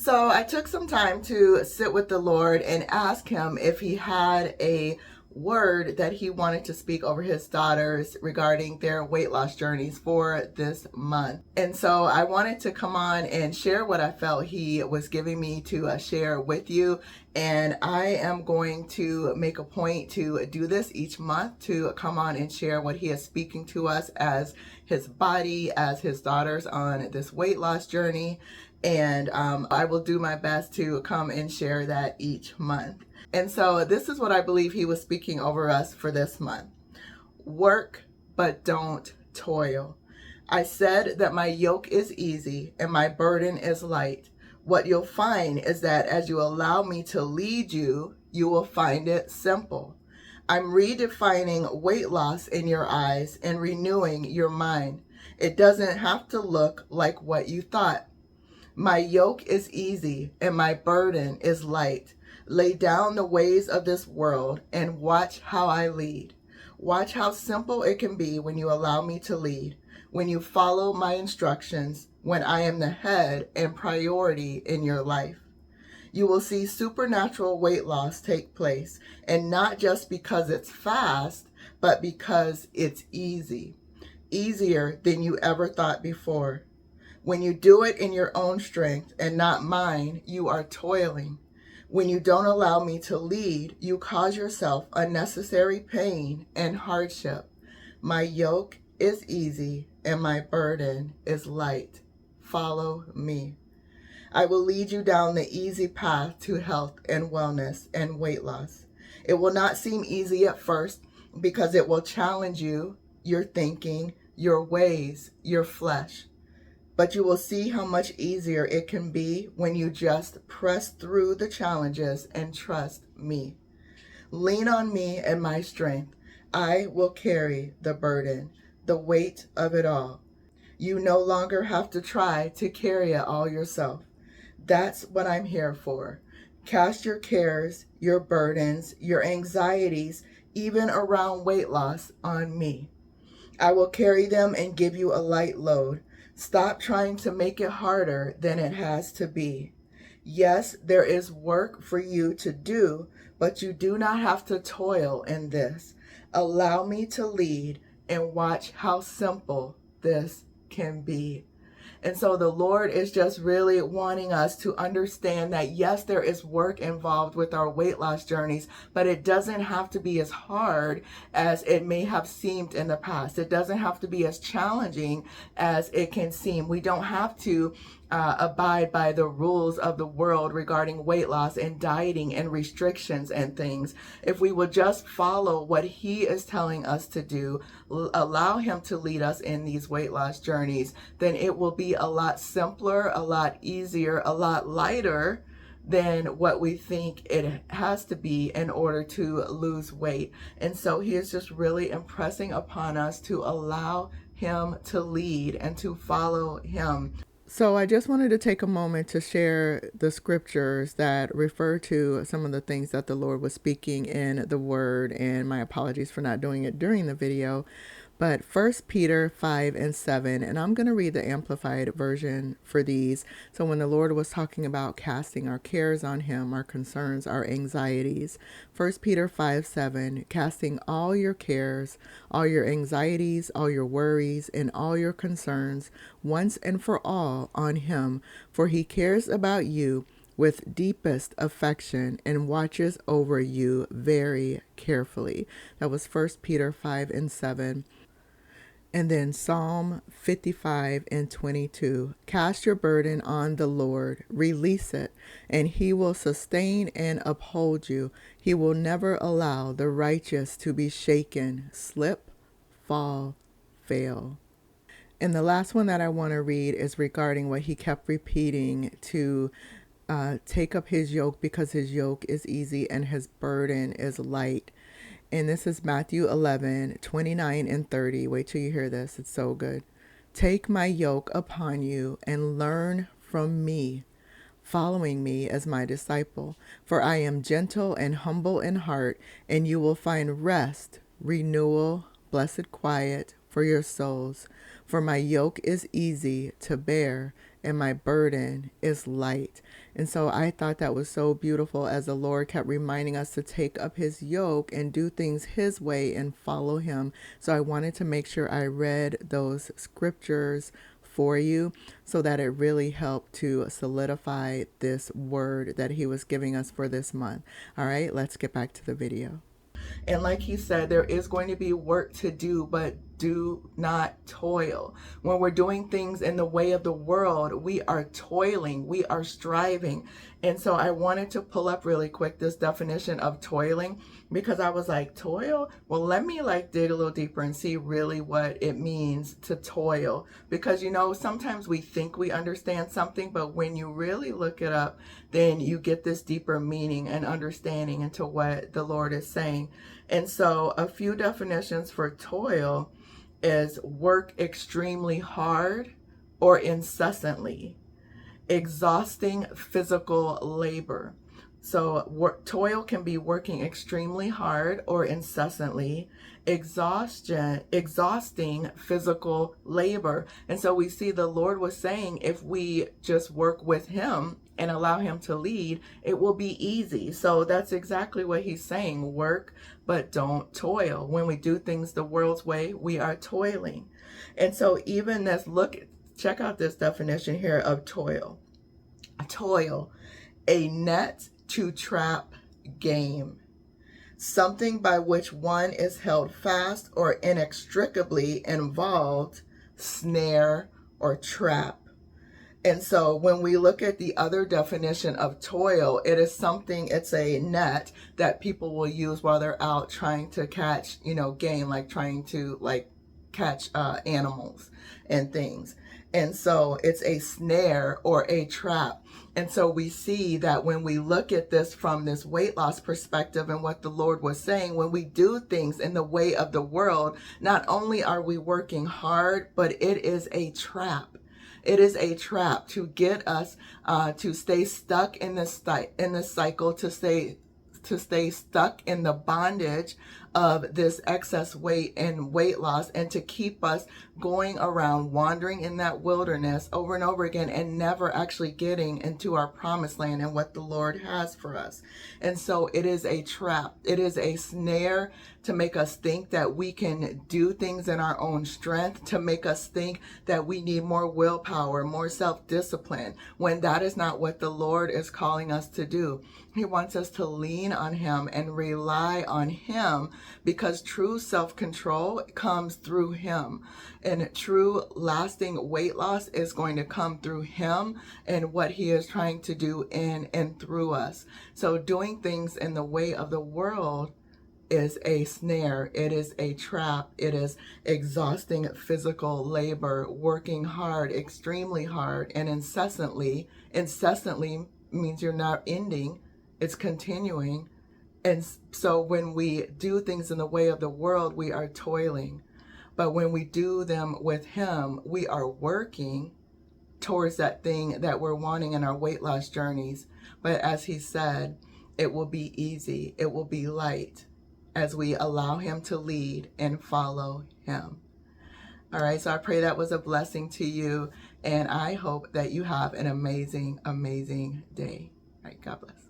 So I took some time to sit with the Lord and ask him if he had a word that he wanted to speak over his daughters regarding their weight loss journeys for this month. And so I wanted to come on and share what I felt he was giving me to share with you. And I am going to make a point to do this each month, to come on and share what he is speaking to us as his body, as his daughters on this weight loss journey. And I will do my best to come and share that each month. And so this is what I believe he was speaking over us for this month. Work, but don't toil. I said that my yoke is easy and my burden is light. What you'll find is that as you allow me to lead you, you will find it simple. I'm redefining weight loss in your eyes and renewing your mind. It doesn't have to look like what you thought. My yoke is easy and my burden is light. Lay down the ways of this world and watch how I lead. Watch how simple it can be when you allow me to lead, when you follow my instructions, when I am the head and priority in your life. You will see supernatural weight loss take place, and not just because it's fast, but because it's easy. Easier than you ever thought before. When you do it in your own strength and not mine, you are toiling. When you don't allow me to lead, you cause yourself unnecessary pain and hardship. My yoke is easy and my burden is light. Follow me. I will lead you down the easy path to health and wellness and weight loss. It will not seem easy at first because it will challenge you, your thinking, your ways, your flesh. But you will see how much easier it can be when you just press through the challenges and trust me. Lean on me and my strength. I will carry the burden, the weight of it all. You no longer have to try to carry it all yourself. That's what I'm here for. Cast your cares, your burdens, your anxieties, even around weight loss, on me. I will carry them and give you a light load. Stop trying to make it harder than it has to be. Yes, there is work for you to do, but you do not have to toil in this. Allow me to lead and watch how simple this can be. And so the Lord is just really wanting us to understand that, yes, there is work involved with our weight loss journeys, but it doesn't have to be as hard as it may have seemed in the past. It doesn't have to be as challenging as it can seem. We don't have to abide by the rules of the world regarding weight loss and dieting and restrictions and things. If we will just follow what he is telling us to do, allow him to lead us in these weight loss journeys, then it will be a lot simpler, a lot easier, a lot lighter than what we think it has to be in order to lose weight. And so he is just really impressing upon us to allow him to lead and to follow him. So I just wanted to take a moment to share the scriptures that refer to some of the things that the Lord was speaking in the Word, and my apologies for not doing it during the video. But 1 Peter 5:7, and I'm going to read the Amplified version for these. So when the Lord was talking about casting our cares on him, our concerns, our anxieties, 1 Peter 5:7, casting all your cares, all your anxieties, all your worries, and all your concerns once and for all on him, for he cares about you with deepest affection and watches over you very carefully. That was 1 Peter 5:7. And then Psalm 55:22, cast your burden on the Lord, release it, and he will sustain and uphold you. He will never allow the righteous to be shaken, slip, fall, fail. And the last one that I want to read is regarding what he kept repeating, to take up his yoke because his yoke is easy and his burden is light. And this is Matthew 11:29-30. Wait till you hear this. It's so good. Take my yoke upon you and learn from me, following me as my disciple. For I am gentle and humble in heart, and you will find rest, renewal, blessed quiet for your souls. For my yoke is easy to bear, and my burden is light. And so I thought that was so beautiful as the Lord kept reminding us to take up his yoke and do things his way and follow him. So I wanted to make sure I read those scriptures for you so that it really helped to solidify this word that he was giving us for this month. All right, let's get back to the video. And like he said, there is going to be work to do, but do not toil. When we're doing things in the way of the world, we are toiling, we are striving. And so I wanted to pull up really quick this definition of toiling, because I was like, toil? Well, let me dig a little deeper and see really what it means to toil. Because, you know, sometimes we think we understand something, but when you really look it up, then you get this deeper meaning and understanding into what the Lord is saying. And so a few definitions for toil is work extremely hard or incessantly, exhausting physical labor. So toil can be working extremely hard or incessantly, exhausting physical labor. And so we see the Lord was saying, if we just work with him and allow him to lead, it will be easy. So that's exactly what he's saying. Work, but don't toil. When we do things the world's way, we are toiling. And so even this, check out this definition here of toil. Toil, a net to trap game, something by which one is held fast or inextricably involved, snare or trap. And so when we look at the other definition of toil, it is something, it's a net that people will use while they're out trying to catch, game, trying to catch animals and things. And so it's a snare or a trap. And so we see that when we look at this from this weight loss perspective and what the Lord was saying, when we do things in the way of the world, not only are we working hard, but it is a trap. It is a trap to get us to stay stuck in this cycle, to stay stuck in the bondage of this excess weight and weight loss, and to keep us going around wandering in that wilderness over and over again and never actually getting into our promised land and what the Lord has for us. And so it is a trap. It is a snare to make us think that we can do things in our own strength, to make us think that we need more willpower, more self-discipline, when that is not what the Lord is calling us to do. He wants us to lean on him and rely on him, because true self-control comes through him, and true lasting weight loss is going to come through him and what he is trying to do in and through us. So doing things in the way of the world is a snare, it is a trap, it is exhausting physical labor, working hard, extremely hard, and incessantly means you're not ending, it's continuing. And so when we do things in the way of the world, we are toiling. But when we do them with him, we are working towards that thing that we're wanting in our weight loss journeys. But as he said, it will be easy, it will be light, as we allow him to lead and follow him. All right, so I pray that was a blessing to you, and I hope that you have an amazing, amazing day. All right, God bless.